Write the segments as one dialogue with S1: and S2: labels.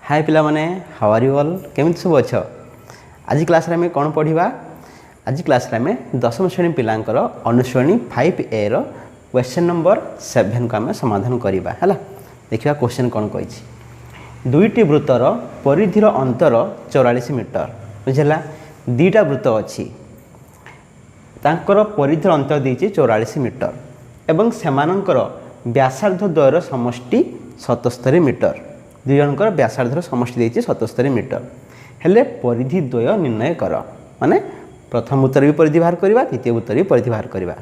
S1: हाय पिला माने how are you all केमिति सब अछ। आज क्लास रे कौन पढ़ा आज क्लास रे दशम श्रेणी पिलांकर अनुश्रेणी 5A रो क्वेश्चन नंबर 7 को आम समाधान करवा है। देखा क्वेश्चन कौन कही दुईटी वृत्तर परिधिर अंतर 44 मीटर बुझेगा। दीटा वृत्त अच्छी तांकर परिधिर अंतर देती 44 मीटर एवं सेमानंकर व्यासार्ध द्वयर समष्टि 77 मीटर। दुई जनकर व्यासार्धर समष्टि देती 77 मीटर हेले परिधि द्वय निर्णय कर माने प्रथम वृत्तर भी परिधि बाहर करवा द्वितीय वृत्तर भी परिधि बाहर करवा।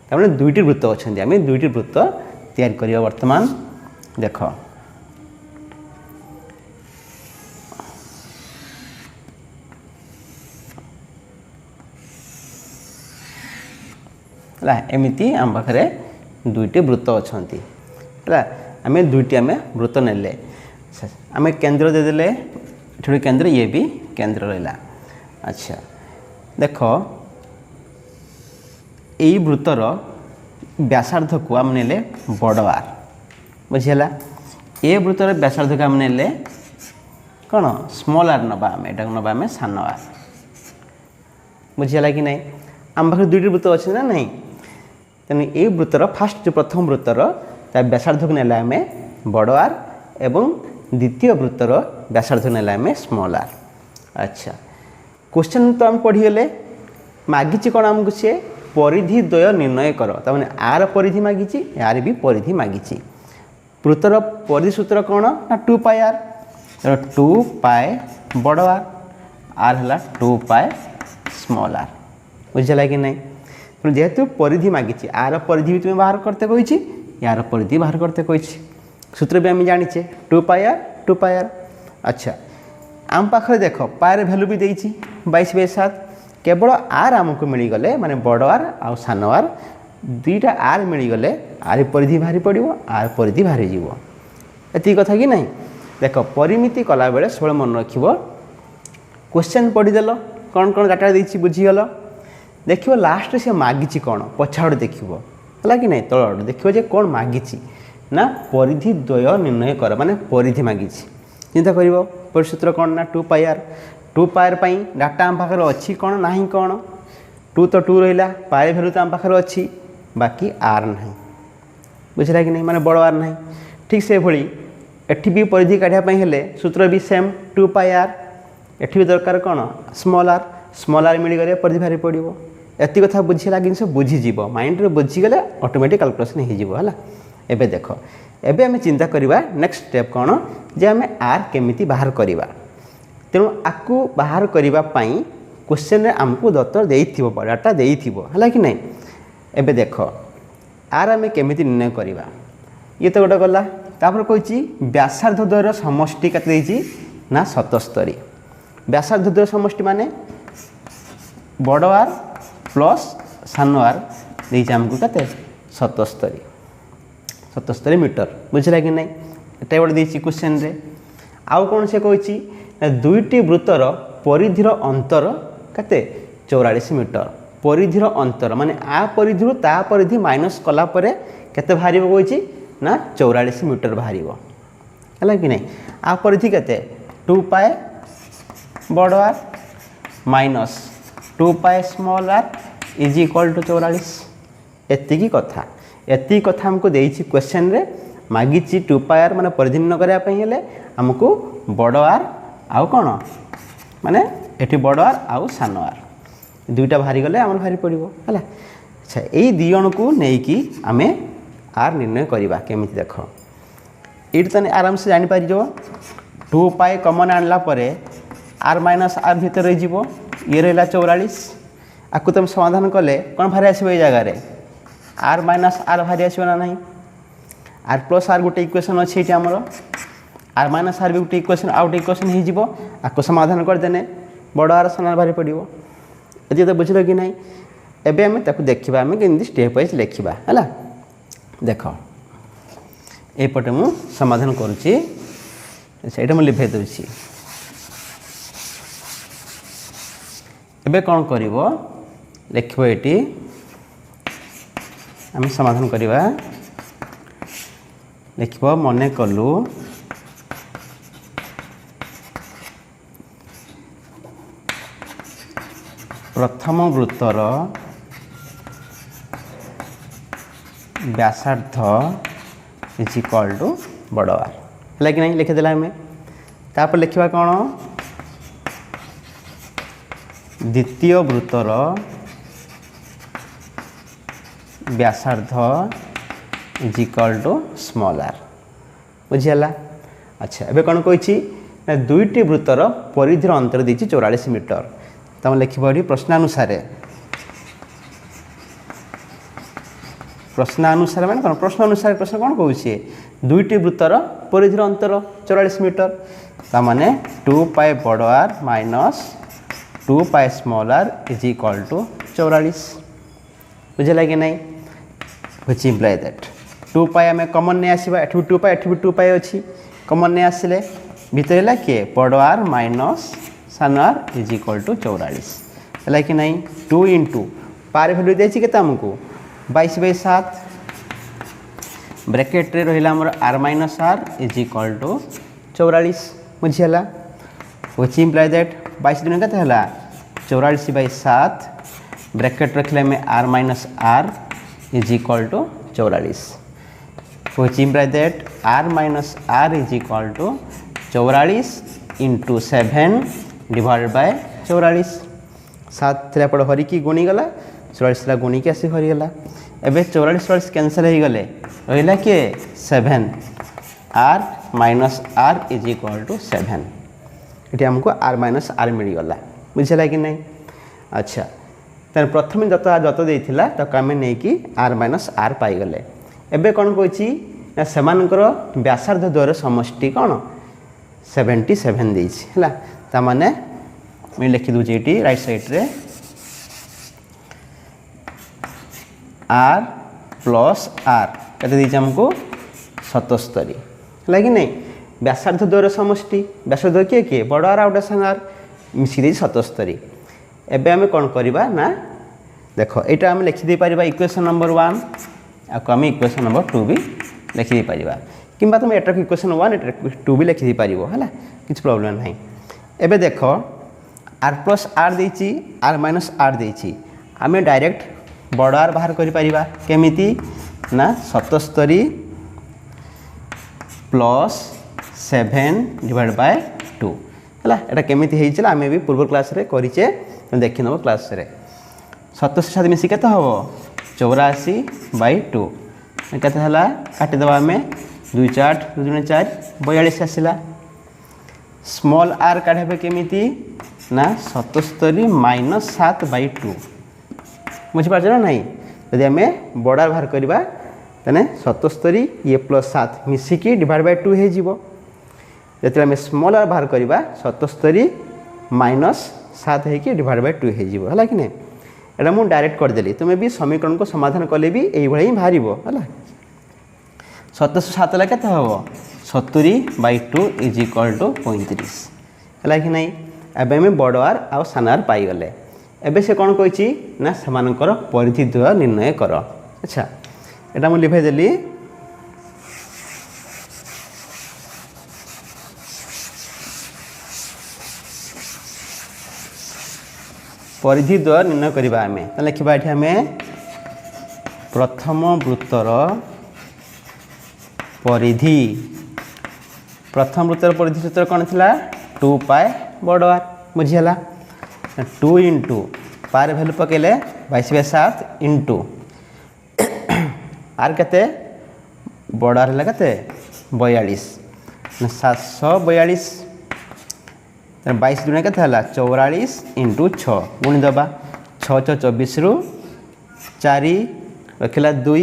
S1: तार दुईटी वृत्त अच्छा आम दुईटी वृत्त तैयारी करवा। वर्तमान देख एमती आम पाखे दुईटी वृत्त अच्छा आम दुईटी आम वृत्त नेले आम केंद्र देदेले थोड़ी केंद्र ये भी केंद्र रहा। अच्छा देख यही वृत्तर व्यासार्ध को आम नेले बड़ आर बुझीगला। ये वृत्तर व्यासार्ध को आम नेले कौन स्मॉल आर नवा आम एटा नवा आम सान आर बुझीगला कि नहीं। आम पाखे दुईटी वृत्त अच्छे ना नहीं तेणु ये वृत्तर फास्ट जो प्रथम वृत्तर व्यासार्ध को नेला आम बड़ आर एवं द्वितीय वृत्तर व्यासार्ध को नेला आम स्मॉल आर। अच्छा क्वेश्चन तो आम पढ़ीगले मागिची कौन आमको सी परिधि द्वय निर्णय कर तमें आर परिधि मागिची यार भी परिधि मागिची। वृत्तर परिधि सूत्र कौन ना 2 पाई आर 2 पाई बड़ आर आर है 2 पाई स्मॉल आर बुझेगा कि नहीं। तो जेहेतु परिधि मागिची आर परिधि भी तुम्हें बाहर करते कही यार परिधि बाहर करते कही सूत्र भी आम जाचे 2 पाई आर। अच्छा आम पाखे देख पायर भैल्यू भी देती 22/7 केवल आर आमको मिलगले माने बड़ आर आ सान आर दुईटा आर मिलगले आर परिधि बाहरी पड़ो आर परिधि बाहरी जीव एति कथा कि नहीं। देख परिमिति कला बेले सब मन रख क्वेश्चन पढ़ीदेल कौन कौन डाटा देती बुझीगल। देख लास्ट से मागिची कौन पछाड़ देखो है कि नहीं तल देखो जे कौन मागिची ना परिधि द्वय निर्णय कर माने परिधि मागिची। चिंता कर परिसूत्र कौन ना 2 पाई आर 2 पायर डाटा आम पाखे अच्छी कौन ना कौन 2 तो 2 रहा पायर भैल्यू तो आम पाखे अच्छी बाकी आर ना बुझला कि नहीं माने बड़ आर ना। ठीक से भली एठी भी परिधि काढ़ापी सूत्र भी सेम 2 पाई आर एठी भी दरकार कौन स्मॉल आर मिलगले परिधि बाहरी पड़ो एति कथा बुझीला जिन बुझीज माइंड रे बुझीगले ऑटोमेटिक कैलकुलेशन हो। एबे देख एबे आम चिंता करवा नेक्स्ट स्टेप कौन जे आम आर केमिति बाहर करवा। तेणु आपको बाहर करने क्वेश्चन आमको दत्तर देइथिबो डाटा देइथिबो है कि नहीं। एबे देख आर आम केमिति निर्णय करवा ये तो गोटे गला तापर कही व्यासार्ध द्वयर समष्टि केते देइछि ना 77। व्यासार्ध द्वयर समष्टि माने बड़ आर प्लस सान आर देइछि आमको केते 77 मीटर बुझला कि नहीं। एटा गोटे देइछि क्वेश्चन रे आउ कौन से कही दुईटी वृत्तर परिधिर अंतर केते 44 मीटर। परिधिर अंतर माने आ परिधि ता परिधि माइनस कला परे केते बाहर कही ना 44 मीटर बाहर है कि नहीं। आ परिधि केते 2 पाई बड़ R minus 2 pi small R is equal to 44 एति कथा हमको देइछि क्वेश्चन रे मागिची 2 पाई आर माने परिधि निर्णय करया पई हेले हमको बड़ आर आउ कौन माने एठी बड़ आर आउ सान आर दुईटा बाहरी गले आम बाहरी पड़ो है। अच्छा यही दी जन को लेकिन आम आर निर्णय करवा केमिति देख ये तो आराम से जापर 2 पाई कमन आणला परे आर माइनस आर भीतर रही ये रहा 44 आपको तुम समाधान कले कौन बाहरी आसो ये जगार आर माइनस आर बाहरी आसो ना नहीं आर प्लस आर गोटे इक्वेशन अच्छे ये आमर आर माइनस आर भी गोटे इक्वेशन आउ गोटे इक्वेशन हो आपको समाधान करदेने बड़ आर सान बाहरी पड़ो ये तो बुझल कि नहीं। एबे आम ताकू देखा आम के स्टेप वाइज लिखा है। देख एपटे मु समाधान करुच्ची ये मुझे लिभे दूसरी एबे कौन कर लिख ये आम समाधान करवा लिख मन कलु प्रथम वृत्तर व्यासार्ध इज इक्वल टू बड़ आर है कि नहीं लिखिदेला आम तापर लिखा कौन द्वितीय वृत्तर व्यासार्ध is equal to small R बुझीगला। अच्छा एबे कौन कही दुईटी वृत्तर परिधिर अंतर देती 44 मीटर तुम लिख प्रश्नानुसार माने कौन प्रश्न अनुसार प्रश्न कौन कहे दुईटी वृत्तर परिधिर अंतर 44 मीटर ताने 2 पाई बड़ R minus 2 pi small R is equal to 44 बुझेगा कि नहीं व्हिच इम्प्लाई दैट 2 पाई आम कमन नहीं आसवा एठी 2 पाई एठी 2 पाई अच्छी कमन नहीं आसिले भितर है किए बड़ आर माइनस सान आर इज इक्वल टू 44 है कि नहीं 2 इंटू पार भैल्यू देती के आमको 22/7 ब्रैकेट रे रहा आमर R minus R is equal to 44 बुझीगला व्हिच इम्प्लाई दैट 22 दिन के 44/7 ब्रैकेट रखले में R minus R is equal to 44 which imply that R minus R is equal to 44 into 7 divided by 44 7 थे पड़ हरिकी गुणी गला 44 गुणी के आसी हरीगला एबे 44 कैंसल हो गले रहा किए 7 R minus R is equal to 7 ये आमको आर माइनस आर मिलगला बुझेगा कि नहीं। अच्छा तेरे प्रथम जत जत देता तक आम नहीं आर माइनस आर पाईगले एबे कौन कही सेमानकर व्यासार्ध द्वयर समष्टि कौन 77 देछि है ताने मैं लिखी दूचे ये राइट साइड रे आर प्लस आर कहते आमको 77 है कि नहीं व्यासार्ध द्वयर समष्टि व्यासार्ध किए किए बड़ आर आउटे सान आर मिसिक 77 एबे आम कौन करवा ना देख यहाँ आम लिखिदे पार इक्वेशन नंबर 1 आपको आम इक्वेशन नंबर 2 भी लिखिदे पार कि तुम एटाक इक्वेशन 1 एटाक 2 भी लिखिदे पार है किसी प्रोब्लेम ना एबे देख आर प्लस आर देची आर माइनस आर देची आम डायरेक्ट बड़ आर बाहर करिपरिबा केमिति ना 77 प्लस 7 डिवाइड बाय 2 है एटा केमिति हेइछला आमे भी पूर्व क्लास रे करिचे देखि नबो क्लास रे 77 साथ मिसी केते हबो 84/2 केते हला काटि दबा आमे 2 4 2 4 42 आसिला स्मॉल आर काढबे केमिति ना 77 माइनस 7/2 बुझी पारछ ना नहीं यदि आम बड़ आर बाहर करवा तेने 77 ये प्लस 7 मिसिकी डिवाइड बाय 2 हो जीवो जते आम स्मॉल आर बाहर करवा 77 माइनस 7 होगी डिवाइड बाय 2 हो जीवो है कि नहीं एटा मु डायरेक्ट करदेली तुम्हें भी समीकरण को समाधान कले भी यही भाई बाहर है 77 केते हम 70/2 इज इक्वल टू 35 है कि नहीं एबे में बड़ आर आ सान आर पाईगले एबे से कौन कही ना सेमानकर परिधि द्वय निर्णय कर। अच्छा एटा मु लिखाई देली परिधि द्वय निर्णय करवा आम लिखा ये आम प्रथम वृत्तर परिधि सूत्र कौन थी 2 पाई बड़ आर बुझीगला 2 इंटू पार भैल्यू पकेले 22/7 इंटू आर केते बड़ आर है 42 742 22 दुनिया के 44 इंटू 6 गुणी दबा 6 6 24 रु 4 रखला 2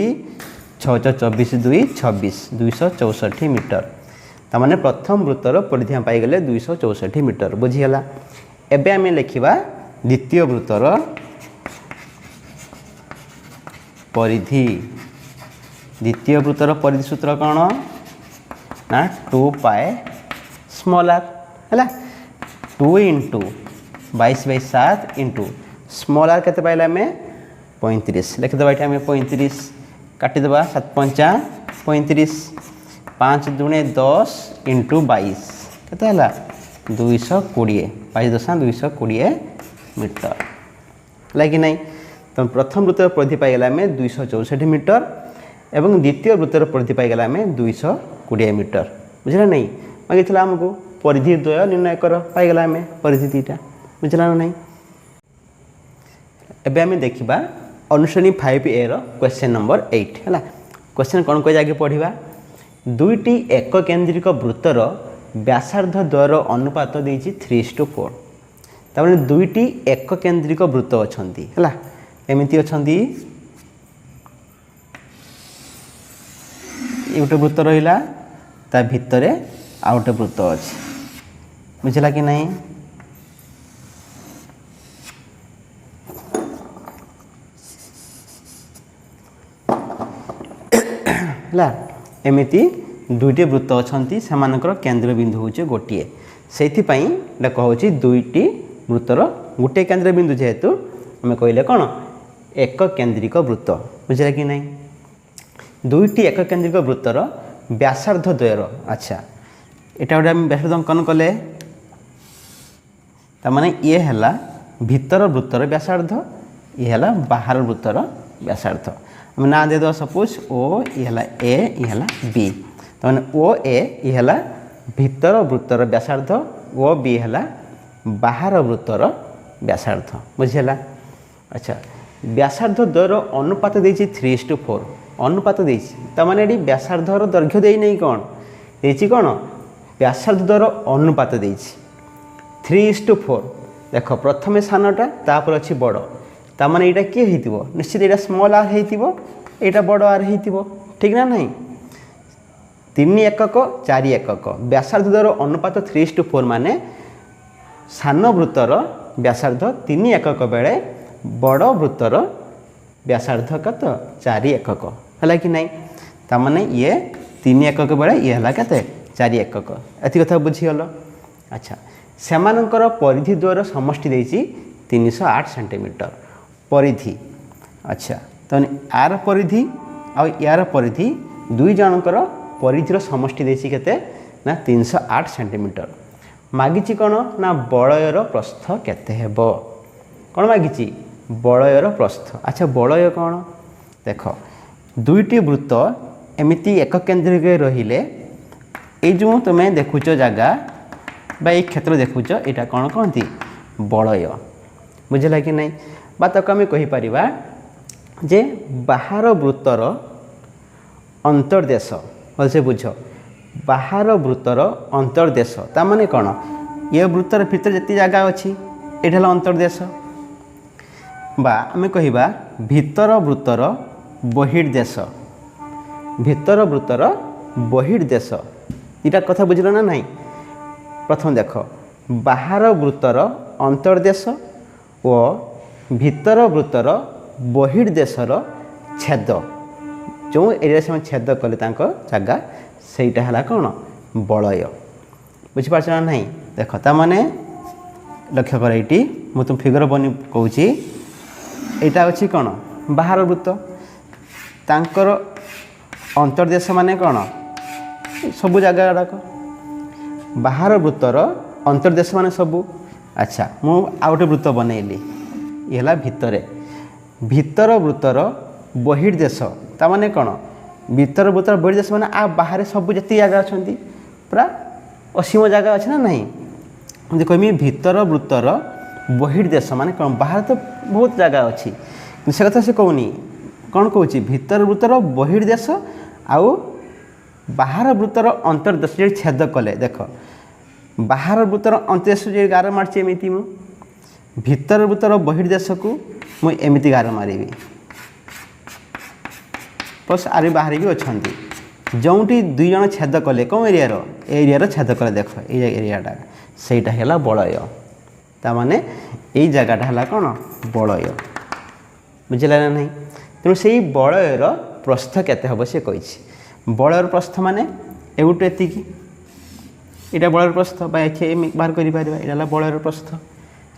S1: 6 6 24 2 26 264 मीटर तामाने प्रथम वृत्तर परिधि पाईगले 264 मीटर बुझीगला एबे आम लिखा द्वितीय वृत्तर परिधि द्वितीय वृत्तर परिधि सूत्र कौन ना 2 पाई स्मॉल आर है 2 इंटू 22/7 इंटू स्मॉल आर के पाइला आम 35 लिखिदेवा ये आम 35 काटिदेवा 7 5 35 5 दूने 10 इंटू 22 के 220 22 220 मीटर है कि नहीं। तो प्रथम वृत्तर परिधि पाईगला आम 264 मीटर एवं द्वितीय वृत्तर परिधि पाईगला आम 220 मीटर बुझला नहीं। मागिला आमको परिधि द्वय निर्णय कर पाईगला आम परिधि दुईटा बुझला ना नहीं। एबे आम देखा अनुश्रेणी 5A क्वेश्चन नंबर 8 है। क्वेश्चन कौन कह आगे पढ़ा दुईटी एक केन्द्रिक वृत्तर व्यासार्ध द्वयर अनुपात देछि 3:4 तार दुईटी एक केन्द्रिक वृत्त अच्छा है एमती अच्छा गोटे वृत्त रहा ता भितर आउ गोटे वृत्त अच्छी बुझला कि नहीं। है एमती दुईटी वृत्त अच्छा से केन्द्र बिंदु हूँ गोटे से कहूँ दुईटी वृत्तर गोटे केन्द्र बिंदु जेहेतु आम कहले कौन एक केन्द्रिक वृत्त बुझे कि नहीं। दुईटी एक केन्द्रिक वृत्तर व्यासार्ध द्वयर अच्छा यहाँ गोटे व्यासार्ध अंकन कले तार ये है भितर वृत्तर व्यासार्ध ये है बाहर वृत्तर व्यासार्ध आम ना दे सपोज ओ ये है ए ये है बी तार ओ ए ये है भितर वृत्तर व्यासार्ध ओ बी है बाहर वृत्तर व्यासार्ध बुझेगा। अच्छा व्यासार्ध द्वयर अनुपात देछि 3:4 अनुपात देछि तार ये व्यासार्धर दैर्घ्य दे नहीं कौन देछि कौन व्यासार्ध द्वयर अनुपात देछि 3:4 देख प्रथम सानटा तापर अच्छी बड़ तार माने यहाँ किए हो निश्चित यहाँ स्मॉल आर होटा बड़ आर हो ठीक ना नहीं। 3 एकक 4 एकक व्यासार्ध द्वयर अनुपात 3:4 माने सान वृत्तर व्यासार्ध 3 एकक बेले बड़ वृत्तर व्यासार्ध कत 4 एकक है कि नहीं। तार माने ये 3 एकक बेले ये है के 4 एकक एति कथा बुझीगल। अच्छा सेमानंकर परिधि द्वयर समष्टि देछि 308 सेंटीमीटर परिधि। अच्छा तो आर परिधि आ यार परिधि दुई जनकर परिधिर समष्टि देछि केते ना 308 सेंटीमीटर मागिछि कौन ना बलयर प्रस्थ केते हेबो कौन मागिछि बलयर प्रस्थ। अच्छा बलय कौन देख दुईटी वृत्त एमिति एक केन्द्रिक रहिले ये जो तुम देखुच जगह बा ये क्षेत्र देखुच यहाँ कौन कहती बलय बुझला कि नहीं। बा तक आम कहीपर जे बाहर वृत्तर अंतर्देश भलसे बुझ बाहर वृत्तर अंतर्देश ता माने कौन ये वृत्तर भीतर जिते जगह अच्छी ये अंतर्देश बा आम कहिबा भीतर वृत्तर बहिर्देश भीतर वृत्तर बहिर्देश इटा कथा बुझल ना नहीं। प्रथम देख बाहर वृत्तर अंतर्देश और भीतर वृत्तर बहिर्देशर छेद जो एरिया से छेद कले जगह सेटा है कौन बलय बुझीपार ना नहीं। देख ता माने लक्ष्य कर ये मुझे तुम फिगर बनी कहूँ यहाँ अच्छी कौन बाहर वृत्त तांकर अंतर्देश माने कौन सबू जगह गुड़ाक बाहर वृत्तर अंतर्देश माने सबू। अच्छा मु आउटे वृत्त बनइली ये है भितर भीतर वृत्तर बहिर्देश ता माने कौन भीतर वृत्तर बहिर्देश माने आ बाहर सब जिते जगह अच्छा पूरा असीम जगह अच्छे ना नहीं। कहमी भीतर वृत्तर बहिर्देश माने कौन बाहर तो बहुत जगह अच्छी से कथा से कहूनी कौन कहूँ भीतर वृत्तर बहिर्देश आउ बाहर वृत्तर अंतर्देश जो छेद कले देख बाहर वृत्तर अंतर्देश जो गार मार्ची एमती मु भीतर वृत्तर बहिर्देश को मुझे गार मारि प्लस आर बाहर भी अच्छा जो दुई जन छेद कले कौन एरिया छेद कले देख ये एरियाटा सहीटा है बलय ता माने यही जगहटा है कौन बलय बुझला ना नहीं। तेणु से बलयर प्रस्थ केते हम से कही बलयर प्रस्थ माने एगुटे एतिकी यहाँ बलयर प्रस्थ बाहर कर बलयर प्रस्थ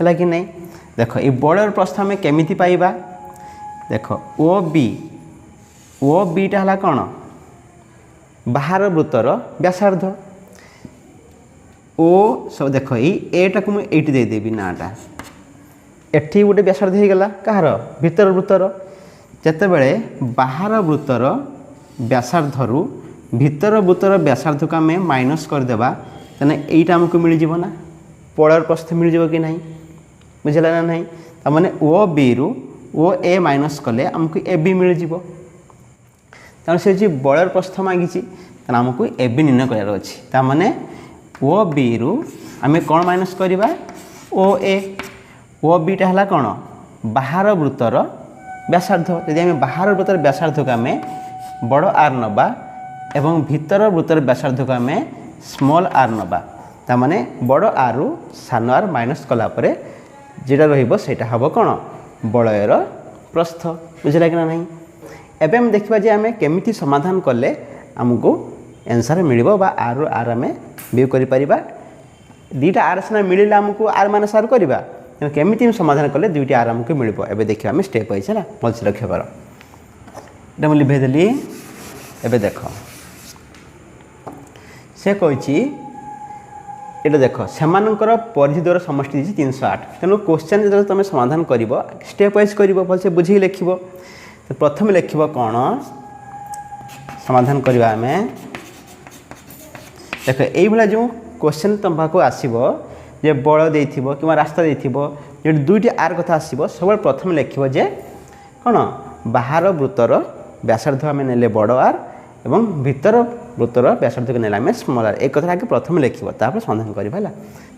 S1: है कि नहीं। देख ये बलयर प्रस्थ आम केमिति पाइबा देख ओ बीटा है कौन बाहर वृत्तर व्यासार्ध ओ सब देख एटा को मुझे देदेवी नाटा एठी गोटे व्यासार्ध हो गला कहार भितर वृत्तर जेतेबेले बाहर वृत्तर व्यासार्धरू भितर वृत्तर व्यासार्ध को आम माइनस करदेबा तेने यहीटा आमको मिल जाव ना पड़र प्रस्थ मिल जाव कि नहीं बुझला ना नहीं ताने ओ बी रु ओ ए माइनस कले आमको ए बी मिल जाव तेणु से जी बड़र प्रस्थ मांगी तेना आमको ए बी निर्णय करार अच्छी ताने ओ बी रु आम कौन माइनस करवा ओ बीटा है कौन बाहर वृत्तर व्यासार्ध यदि आम बाहर वृत्तर व्यासार्ध को आम बड़ आर नबा एवं भीतर वृत्तर व्यासार्ध को आम स्मॉल आर नबा ताने बड़ आर रु सान आर माइनस कलापर जेटा रहीटा हम कौन बलयर प्रस्थ बुझला कि ना नहीं एवं हम देखा जे आम केमिति समाधान कले आमको आंसर मिल आर आर आम व्यू कर दुईटा आर सीना मिले आमको आर माइनस आर करवा केमिति समाधान कले दुईटी आर आमको मिल एवं देखा आम स्टेप वाइज है भलसे रखिबार ये मुझे लिभेदेली एवं देख से कही ये देख से परिधि द्वारा समष्टि 308 तेणु क्वेश्चन जो तुम समाधान कर स्टेप वाइज कर भलसे बुझे लिख तो प्रथम लिख कौन समाधान करवा आम देख ये जो क्वेश्चन तुम पाक आसब जे बल दे कि रास्ता दे जो दुईटी आर कथा आसब सब प्रथम लिख जे कौन बाहर वृत्तर व्यासार्ध आम ने बड़ आर एवं भीतर वृत्तर व्यासार्ध को नेला स्मॉल आर एक कथा आगे प्रथम लिखा तापर समाधान करवा है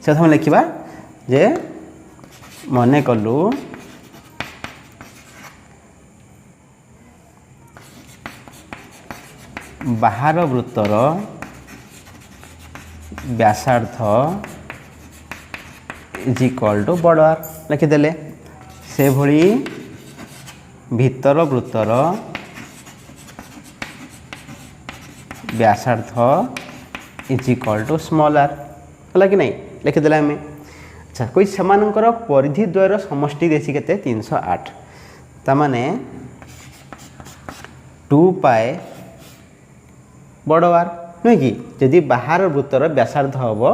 S1: से प्रथम लिखा जे मन कलु बाहर वृत्तर व्यासार्ध इज इक्वल टू बड़ आर लिखिदेले से भली भीतर वृत्तर व्यासार्ध is equal to small R है कि नहीं लिखिदेले आम अच्छा कोई सेमानंकर परिधि द्वयर समष्टि देसी केते 308 तामाने 2 पाए बड़ आर नुहे कि जदि बाहर वृत्तर व्यासार्ध हम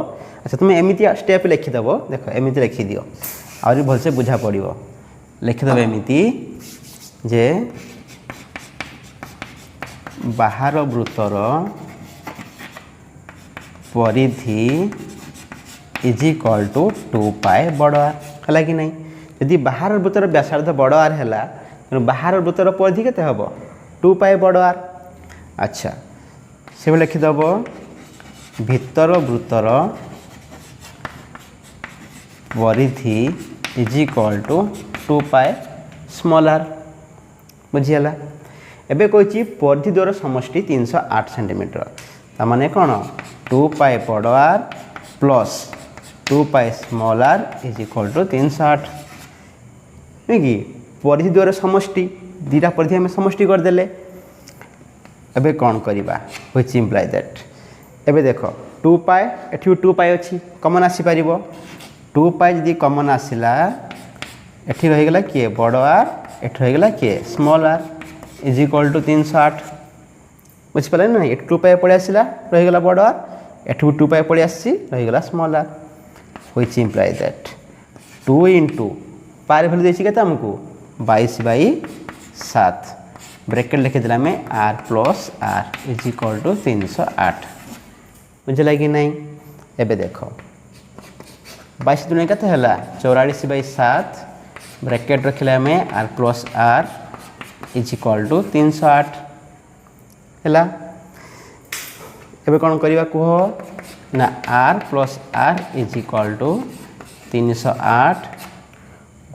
S1: अच्छा तुम एमती स्टेप लिखिदेव देख एमती लिखिद आहरी भलसे बुझा पड़ो लिखिदेव एमती जे बाहर वृत्तर परिधि इज इक्वल टू 2 पाए बड़ आर है कि नहीं यदि बाहर वृत्तर व्यासार्ध बड़ आर है तो बाहर वृत्तर परिधि केते हम 2 पाए बड़ आर अच्छा से लिखिदेव भीतर वृत्तर परिधि is equal to 2 pi small R बुझीगला एबे कही परिधि द्वारा समष्टि 308 सेंटीमीटर ताने कौन 2 पाए बड़ are plus 2 pi small R is equal to 308 नहीं कि परिधि द्वारा समष्टि दीटा परिधि आम समष्टि करदेले एबे कौन करवा व्हिच इम्प्लाय दैट एबे देख 2 पाए एठी 2 पाए अच्छी कमन आसीपर 2 पाए जदि कमन आसला एठी रहीगला किए बड़ आर एठी रहीगला किए small R is equal to 308 बुझिपारे ना 2 पाए पड़े आसला रहीगला बड़ आर एठी 2 पाए पड़े आसी रहीगला small R which imply that 2 into पार भैल्यू देछि केते हमको 22/7 ब्रैकेट लिखिदेला में R plus R is equal to 308 बुझला कि नहीं एबे देख 22 दुनिया केते हला 44/7 ब्रैकेट रखिला में R plus R is equal to 308 है एबे कौन करवा कह ना R plus R is equal to 308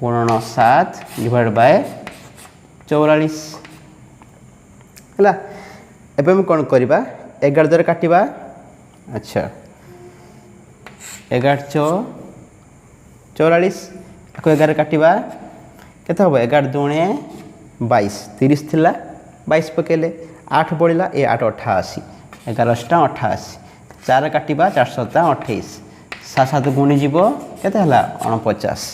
S1: गुणन 7 डिवाइड बाय 44 है एबे हम कौन करवा 11 द्वारा काटिबा अच्छा 11 44 को 11 काटिबा केते हम 11 दूणे 22 30 थिला 22 पकेले 8 बढ़ला ए 8 88 11 88 4 काटिबा 4 7 28 7 7 गुणी जीव केते हला 49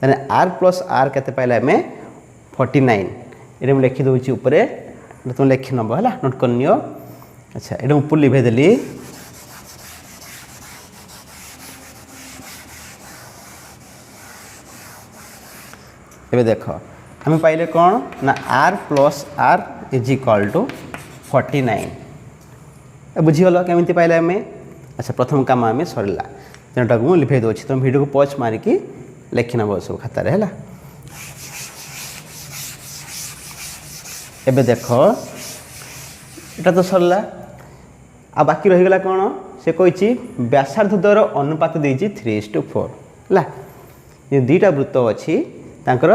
S1: तने आर प्लस आर केते पाइला में 49 ये मैं लिखि दउची ऊपरे तुम लिखि नब है नोट कर नियो अच्छा ये ऊपर लिभेदेली एबे देख आम पाइले कौन ना R plus R is equal to 49 बुझीगल केमी पाइले आम। अच्छा प्रथम काम आम सरला तेनाटा को लिखई दूसरी तुम वीडियो को पॉज मारिकी लिखी नब सब खातार है। एबे देख एटा तो सरला आ बाकी रहीगला कौन से कही व्यासार्ध द्वयर अनुपात देती 3:4 है। ये दुईटा वृत्त अच्छी तांकर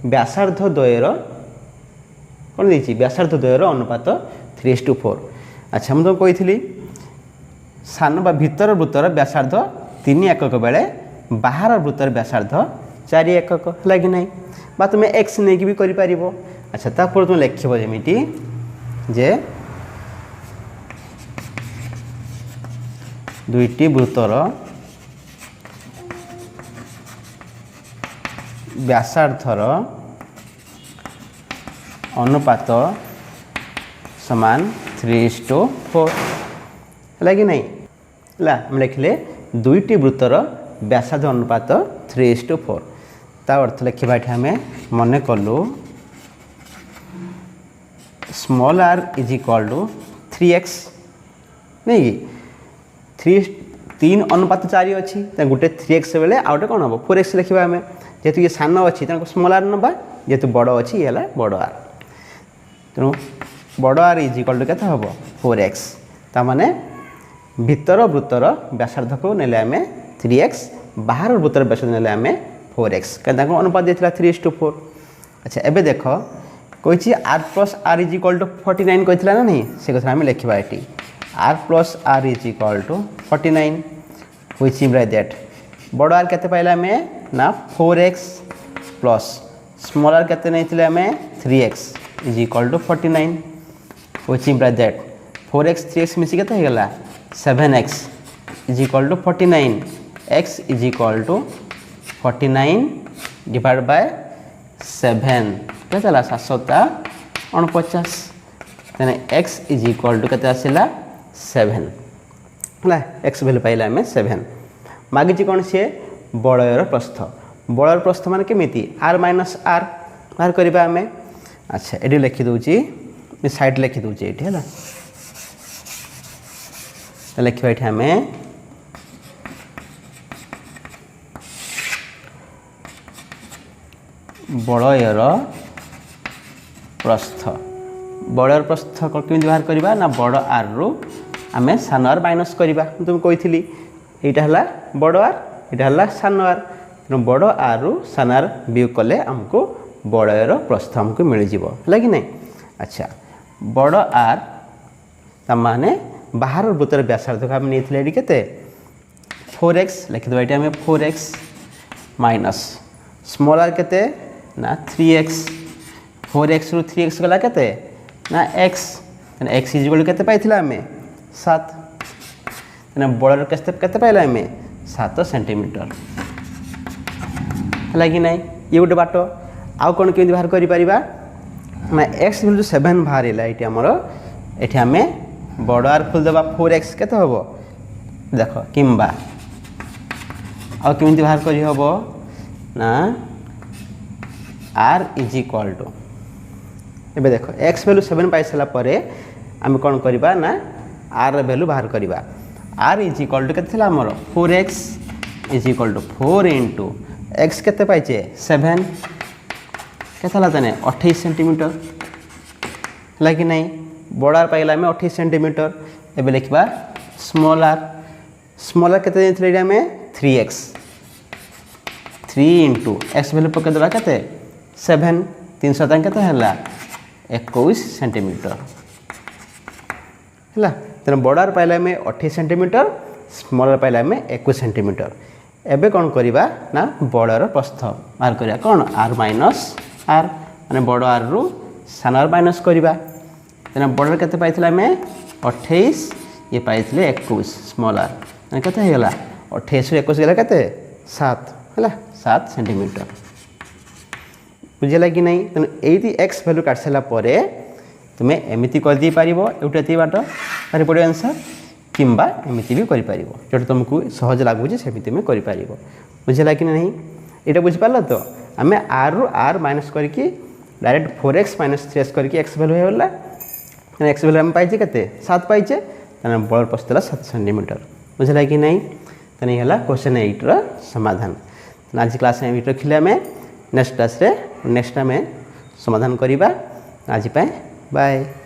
S1: व्यासार्ध द्वयर कौन देती व्यासार्ध द्वयर अनुपात 3:4। अच्छा मुझे तुमको कही सान बा भितर वृत्तर व्यासार्ध 3 एकक बेले बाहर वृत्तर व्यासार्ध 4 एकक है कि नहीं बा तुम एक्स नहीं भी कर पार। अच्छा तापर तुम लिख जमीटी जे दुईटी वृत्तर व्यासार्थर अनुपात समान 3:4 है कि नहीं है। हम लिखले दुईटी वृत्तर व्यासार्ध अनुपात 3:4 ता अर्थ लिखा ये आम मन कलु small R is equal to 3x नहीं कि 3 अनुपात 4 अच्छी गोटे 3x बेले आउ गोटे कौन हम 4x लिखा आम जेहेतु ये सान अच्छी तेना स्मॉल आर नवा जेहेतु बड़ अच्छी ये बड़ आर तेणु बड़ आर इज इक्वाल टू के हम 4x ताने भितर वृत्तर व्यासार्ध को नेले आम 3x बाहर वृत्तर व्यासार्ध नेले आम 4x कहीं अनुपात देता 3:4। अच्छा एबे देख कही R plus R is equal to 49 कही ना नहीं से कथा आम लिखा ये R plus R is equal to 49 which implies that बड़ आर केते पाइला आम ना 4x प्लस स्मॉल आर केते नहीं आम 3x is equal to 49 which implies that 4x 3x मिसी केते हो गला 7x is equal to 49 x is equal to 49 divide by 7 क्या चला 749 तेने x इज इक्वाल टू के आसला 7 है x वैल्यू पाइला आम 7 मागिची कौन सी बलयर प्रस्थ बलयर प्रस्थ मान केमी आर माइनस आर बाहर करवा आम। अच्छा ये लिखिदे साइड लिखिदे ये लिखा ये आम बलयर प्रस्थ बलयर प्रस्थ कमी बाहर करवा ना बड़ आर रु आम सान आर माइनस करवा तुम कही यहाँ है बड़ आर यहाँ है सान आर तेणु बड़ आर रु सान आर वियोग कले आमको बलयर प्रस्थ आमको मिल जाए कि नहीं। अच्छा बड़ आर ताने बाहर वृत्तर व्यासार्ध को आम नहीं के 4x लिखिदेवा ये आम 4x माइनस स्मॉल आर के ना 3x 4x रु 3x गला के ना x x इज इक्वल के पाई आम 7 बड़र के पाइला आम 7 सेंटीमीटर है कि नहीं ये गोटे बाट आउ कौन केमी बाहर कर ना x वैल्यू 7 बाहर ये आमर ये आम बड़ आर खोलदेवा 4x के हम देख किंबा आउ केमी बाहर कर ना आर इज इक्वाल टू एबे देख x वैल्यू 7 पाई सारापर आम कौन करवा ना आर वैल्यू बाहर करवा आर इज इक्वाल टू के आमर 4x is equal to 4 into x के पाइचे 7 के 28 सेंटीमीटर है कि नहीं बड़ आर पाइला आम 28 सेंटीमीटर एबे लिखा स्मॉल आर के आम 3x 3 इंटू एक्स वैल्यू पकईदेवा के 7 300 के 21 सेंटीमीटर है तेना बड़ आर पाइला आम 28 सेंटीमीटर स्मॉल आर पाइला आम 21 सेंटीमीटर एबे कौन करवा ना बड़र प्रस्थ बाहर करवा कौन आर माइनस आर माने बड़ आर रु सान आर माइनस करवा तेना बड़र के पाई आम 28 ये पाई 21 स्मॉल आर मैंने के 28 रु 21 गला के 7 है 7 सेंटीमीटर बुझेगा कि नहीं तेना ये एक्स वैल्यू काट सारापर तुम्हें एमती करदे पार ये बाट बाहर पड़ो आंसर किंबा एमती भी कर जोटा तुमको सहज लगुच सेमती तुम्हें कर बुझेगा कि नहीं ये बुझीपार तो आम आर रु आर माइनस करके डायरेक्ट 4x माइनस 3x करके एक्स भैल्यू होगा एक्स भैल्यू आम पाइचे के 7 पाइचे बल पशुला 7 सेंटीमीटर बुझला कि नहीं। तो ये है क्वेश्चन 8 रो समाधान। आज क्लास में रखिले आम नेक्स्ट क्लास रे नेक्स्ट आम समाधान करवा। आज बाय।